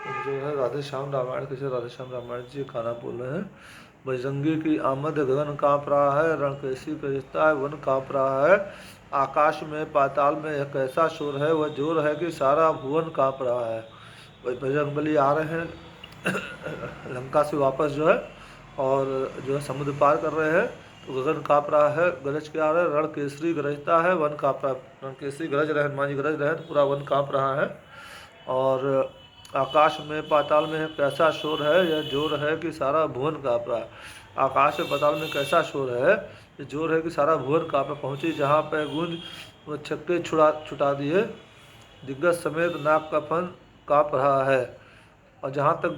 जो है राधे श्याम रामायण के राधे श्याम रामायण जी गाना बोल रहे हैं। बजरंगी की आमद गगन काँप रहा है, रणकेसी का रिश्ता है वन काँप रहा है। आकाश में पाताल में एक ऐसा शोर है, वह जोर है कि सारा भुवन काँप रहा है। वही बजरंगबली आ रहे हैं लंका से वापस जो है, और जो है समुद्र पार कर रहे हैं, तो गगन काँप रहा है, गरज के आ रहा है, रण केसरी गरजता है, वन काँप रहा है। रण केसरी गरज रहे, हनुमान जी गरज रहे हैं, तो पूरा वन काँप रहा है। और आकाश में पाताल में कैसा शोर है, यह जोर है कि सारा भुवन काँप रहा है। आकाश में पाताल में कैसा शोर है, ये जोर है कि सारा भुवन काँप रहा। पहुँची जहाँ पे गूंज वो छक्के छुटा दिए, दिग्गज समेत नाग का फन काँप रहा है। और जहाँ तक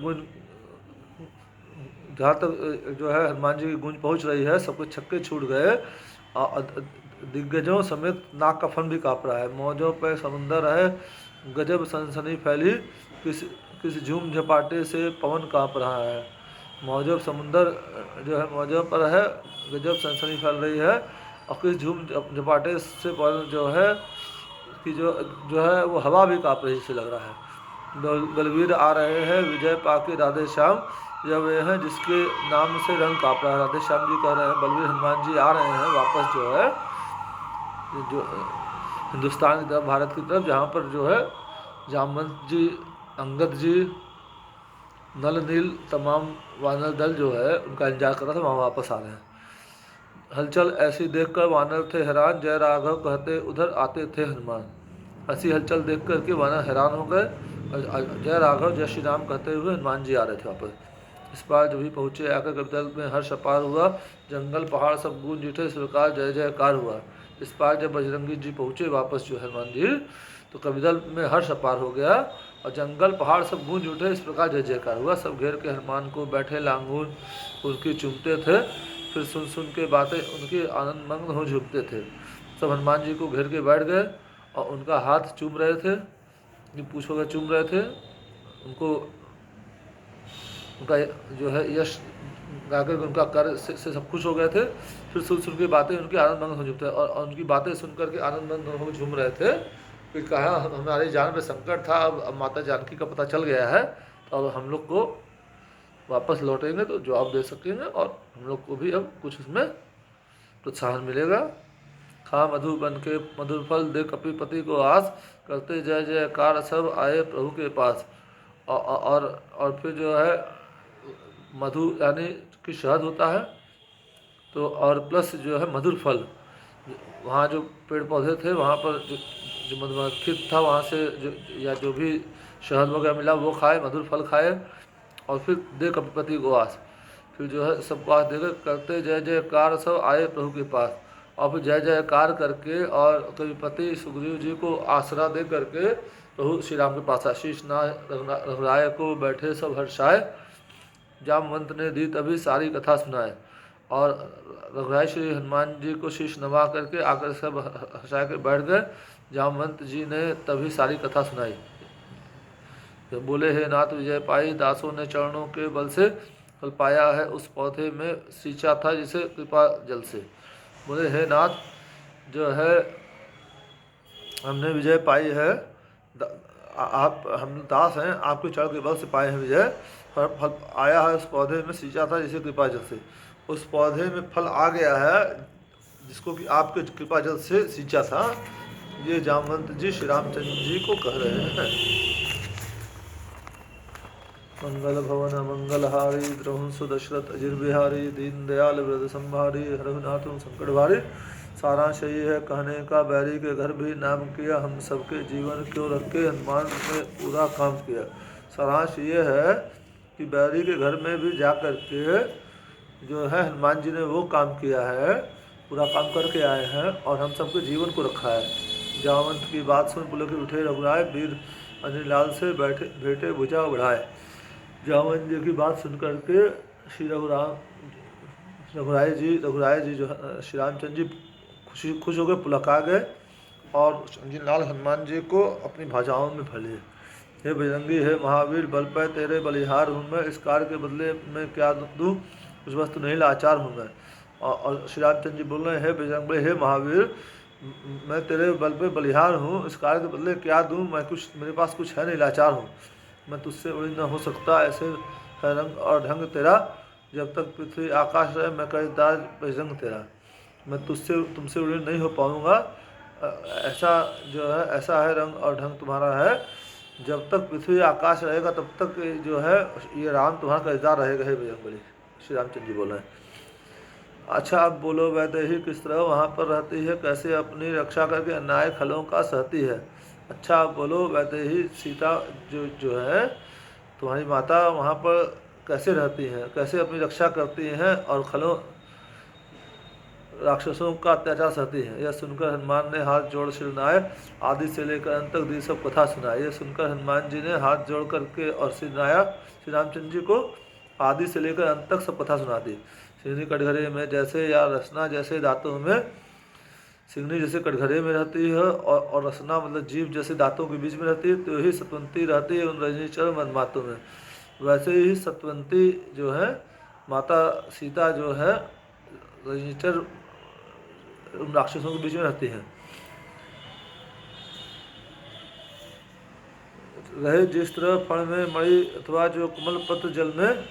जो है हनुमान जी की गूंज पहुँच रही है, सब कुछ छक्के छूट गए, और दिग्गजों समेत नाग का फन भी काँप रहा है। मौजों पे समुंदर है, गजब सनसनी फैली, किस झूम झपाटे से पवन काँप रहा है। मौजों समुंदर जो है मौजों पर है, गजब सनसनी फैल रही है, और किस झूम झपाटे से पवन जो है कि जो है वो हवा भी काँप रही से लग रहा है। बलवीर आ रहे हैं विजय पाके राधे श्याम, यह वे हैं जिसके नाम से रंग काँप रहा है। राधे श्याम जी कह रहे हैं बलवीर हनुमान जी आ रहे हैं वापस जो है जो हिंदुस्तान की तरफ, भारत की तरफ, जहाँ पर जो है जामवंत जी, अंगद जी, नल नील तमाम वानर दल जो है उनका इंतजार कर रहा था, वहाँ वापस आ रहे हैं। हलचल ऐसी देखकर वानर थे हैरान, जय राघव कहते उधर आते थे हनुमान। ऐसी हलचल देख कर के वानर हैरान हो गए, जय राघव जय श्री राम कहते हुए हनुमान जी आ रहे थे वापस। इस बार जब भी पहुँचे आकर कवितल में हर्ष अपार हुआ, जंगल पहाड़ सब गूंज उठे, इस प्रकार जय जयकार हुआ। इस बार जब बजरंगी जी पहुँचे वापस जो हनुमान जी, तो कवितल में हर्ष अपार हो गया, और जंगल पहाड़ सब गूंज उठे, इस प्रकार जय जयकार हुआ। सब घेर के हनुमान को बैठे लांगून उनकी चूमते थे, फिर सुन के बातें उनके आनंद मग्न हो झुकते थे। सब हनुमान जी को घेर के बैठ गए और उनका हाथ चूम रहे थे, पूछो का चूम रहे थे, उनको उनका जो है यश गाकर उनका कार्य से सब खुश हो गए थे। फिर सुन के बातें उनकी आनंद मग्न हो चुकते थे, और उनकी बातें सुन करके आनंद मग्न हो झूम रहे थे। फिर कहा हमारी जान में संकट था, अब माता जानकी का पता चल गया है, तो अब हम लोग को वापस लौटेंगे तो जवाब दे सकेंगे, और हम लोग को भी अब कुछ उसमें प्रोत्साहन मिलेगा। खा मधु बन के मधुर फल दे कपिपति को आस, करते जय जयकार सब आए प्रभु के पास। और फिर जो है मधु यानी कि शहद होता है, तो और प्लस जो है मधुर फल, वहाँ जो पेड़ पौधे थे वहाँ पर जो मधुमक्खी था वहाँ से या जो भी शहद वगैरह मिला वो खाए, मधुर फल खाए, और फिर दे कपिपति को आस। फिर जो है सबको आस देकर करते जय जयकार सब आए प्रभु के पास। और फिर जय जयकार करके और कपिपति सुग्रीव जी को आसरा दे करके प्रभु श्री राम के पास आशीष ना रघुराय को बैठे सब हर्षाए, जामवंत ने दी तभी सारी कथा सुनाए। और रघुराय श्री हनुमान जी को शीश नवा करके आकर सब हंसा के बैठ गए। जामवंत जी ने तभी सारी कथा सुनाई। जब बोले हे नाथ विजय पाई, दासों ने चरणों के बल से फल पाया है, उस पौधे में सींचा था जिसे कृपा जल से। बोले हे नाथ जो है हमने विजय पाई है, आप हम दास हैं, आपके चरण के बल से पाए हैं विजय। फल आया है उस पौधे में सींचा था जिसे कृपा जल से, उस पौधे में फल आ गया है जिसको कि आपके कृपा जल से सींचा था। ये जामवंत जी श्री रामचंद्र जी को कह रहे हैं। मंगल भवन मंगलहारी, द्रहुंसु दशरथ अजिर बिहारी, दीन दयाल वृद्ध संभारी, रघुनाथ संकट भारी। सारांश ये है कहने का, बैरी के घर भी नाम किया, हम सबके जीवन क्यों रखे, हनुमान ने पूरा काम किया। सारांश ये है कि बैरी के घर में भी जा कर के जो है हनुमान जी ने वो काम किया है, पूरा काम करके आए हैं, और हम सबके जीवन को रखा है। जामवंत की बात सुन पुलक उठे रघुराय, वीर अनिलाल से भेटे भुजा बढ़ाए। जामवंत जी की बात सुन करके श्री रघुराय जी जो श्री रामचंद्र जी खुश हो गए, पुलका गए, और लाल हनुमान जी को अपनी भुजाओं में भर लिए। हे बजरंगी हे महावीर, बल पे तेरे बलिहार हूँ मैं, इस कार्य के बदले में क्या दूँ, कुछ वस्तु नहीं लाचार हूँ मैं। और श्री रामचंद्र जी बोल रहे हैं हे बजरंगी हे महावीर, मैं तेरे बल पे बलिहार हूँ, इस कार्य के बदले क्या दूँ, मैं कुछ मेरे पास कुछ है नहीं, लाचार हूँ। मैं तुझसे उड़ी न हो सकता, ऐसे है रंग और ढंग तेरा, जब तक पृथ्वी आकाश रहे मैं कर्जदार बजरंग तेरा। मैं तुमसे उड़ी नहीं हो पाऊँगा, ऐसा जो है ऐसा है रंग और ढंग तुम्हारा है, जब तक पृथ्वी आकाश रहेगा तब तक जो है ये राम तुम्हारा कर्जदार रहेगा। हे बजरंगबली, श्री रामचंद्र जी बोल रहे हैं। अच्छा अब बोलो वैदेही किस तरह वहाँ पर रहती है, कैसे अपनी रक्षा करके अन्याय खलों का सहती है। अच्छा अब बोलो वैदेही सीता जो है तुम्हारी माता वहाँ पर कैसे रहती हैं, कैसे अपनी रक्षा करती हैं और खलों राक्षसों का अत्याचार सहती हैं। यह सुनकर हनुमान ने हाथ जोड़ सिर नवाए, आदि से लेकर अंत तक दी सब कथा सुनाई। यह सुनकर हनुमान जी ने हाथ जोड़ करके और सिर नवाया श्री रामचंद्र जी को, आदि से लेकर अंत तक सब कथा सुना दी। सिंगनी कटघरे में जैसे या रसना जैसे दांतों में, सिंगनी जैसे कटघरे में रहती है और रसना मतलब जीभ जैसे दांतों के बीच में रहती है, तो ही सतवंती रहती है उन रजनीचर मदमातों में। वैसे ही सतवंती जो है माता सीता जो है रजनीचर उन राक्षसों के बीच में रहती हैं। रहे जिस तरह फण में मणि अथवा जो कमल पत्र जल में,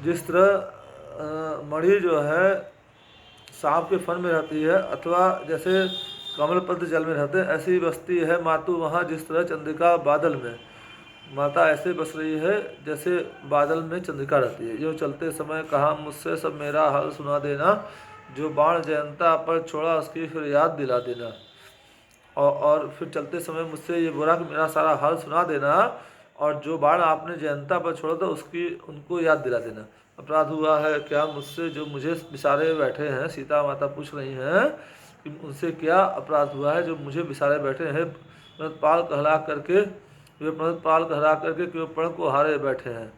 जिस तरह मणि जो है सांप के फन में रहती है अथवा जैसे कमल पत्र जल में रहते हैं, ऐसी बसती है मातु वहाँ जिस तरह चंद्रिका बादल में। माता ऐसे बस रही है जैसे बादल में चंद्रिका रहती है। जो चलते समय कहा मुझसे सब मेरा हाल सुना देना, जो बाण जयंता पर छोड़ा उसकी फिर याद दिला देना। और फिर चलते समय मुझसे ये बोला कि मेरा सारा हाल सुना देना, और जो बाण आपने जयंता पर छोड़ा था उसकी उनको याद दिला देना। अपराध हुआ है क्या मुझसे जो मुझे बिसारे बैठे हैं, सीता माता पूछ रही हैं कि उनसे क्या अपराध हुआ है जो मुझे बिसारे बैठे हैं। प्रणतपाल कहला करके वे प्रणतपाल कहला करके क्यों प्रण को हारे बैठे हैं,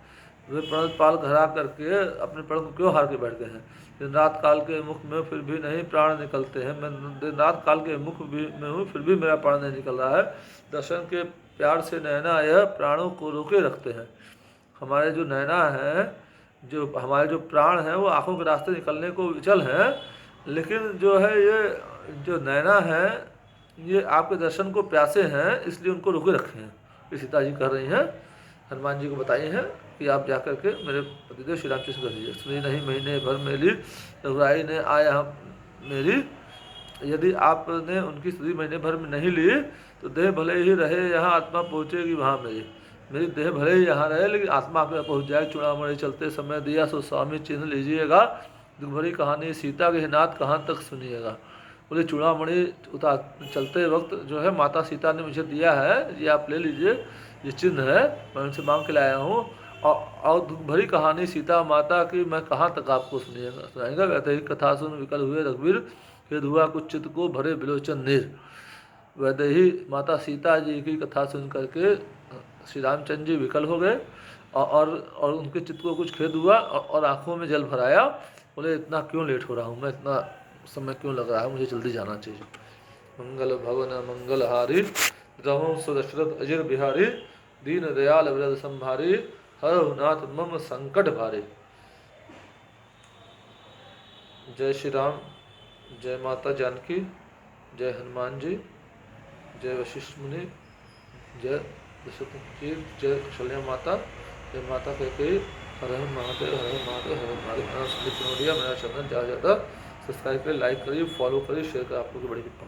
वे प्रणतपाल कहला करके अपने प्रण को क्यों हार के बैठ गए हैं। दिन रात काल के मुख में फिर भी नहीं प्राण निकलते हैं, मैं दिन रात काल के मुख भी में हूँ फिर भी मेरा प्राण नहीं निकल रहा है। दर्शन के प्यार से नैना यह प्राणों को रोके रखते हैं। हमारे जो नैना हैं, जो हमारे जो प्राण हैं वो आँखों के रास्ते निकलने को विचल हैं, लेकिन जो है ये जो नैना हैं ये आपके दर्शन को प्यासे हैं, इसलिए उनको रोके रखे हैं। ये सीता जी कह रही हैं, हनुमान जी को बताई हैं कि आप जाकर के मेरे पतिदेव श्री रामचंद्र कर दीजिए। सुनी नहीं महीने भर मेरी रघुराई ने आया मेरी, यदि आपने उनकी स्तुति महीने भर में नहीं ली तो देह भले ही रहे यहाँ आत्मा पहुँचेगी वहाँ मेरी। मेरी देह भले ही यहाँ रहे लेकिन आत्मा आपके पहुँच जाए। चूड़ामणि चलते समय दिया सो स्वामी चिन्ह लीजिएगा, दुख भरी कहानी सीता के नाथ कहाँ तक सुनिएगा। बोले चूड़ामणि उतार चलते वक्त जो है माता सीता ने मुझे दिया है, ये आप ले लीजिए, ये चिन्ह है, मैं उनसे मांग के लाया हूँ। और दुख भरी कहानी सीता माता की मैं कहाँ तक आपको सुनाएगा। कहते ही कथा सुन विकल हुए रघुवीर, खेद हुआ कुछ चित्त को भरे बिलोचन नीर। वैसे ही माता सीता जी की कथा सुन करके श्री रामचंद्र जी विकल हो गए और उनके चित्त को कुछ खेद हुआ और आंखों में जल भराया। बोले इतना क्यों लेट हो रहा हूँ मैं, इतना समय क्यों लग रहा है, मुझे जल्दी जाना चाहिए। मंगल भवन मंगल हारी, रघुवंश दशरथ अजिर बिहारी, दीन दयाल वरद संभारी, हर नाथ मम संकट भारे। जय श्री राम, जय माता जानकी, जय हनुमान जी, जय वशिष्ठ मुनि, जय दशरथ जी, जय कौशल्या माता, जय माता कैकेयी। हर हर महादेव, हर हर महादेव, हर हर महादेव। मेरा संदीप मेरा चैनल ज़्यादा ज़्यादा सब्सक्राइब करिए, लाइक करिए, फॉलो करिए, शेयर करिए, आप लोग की बड़ी कृपा।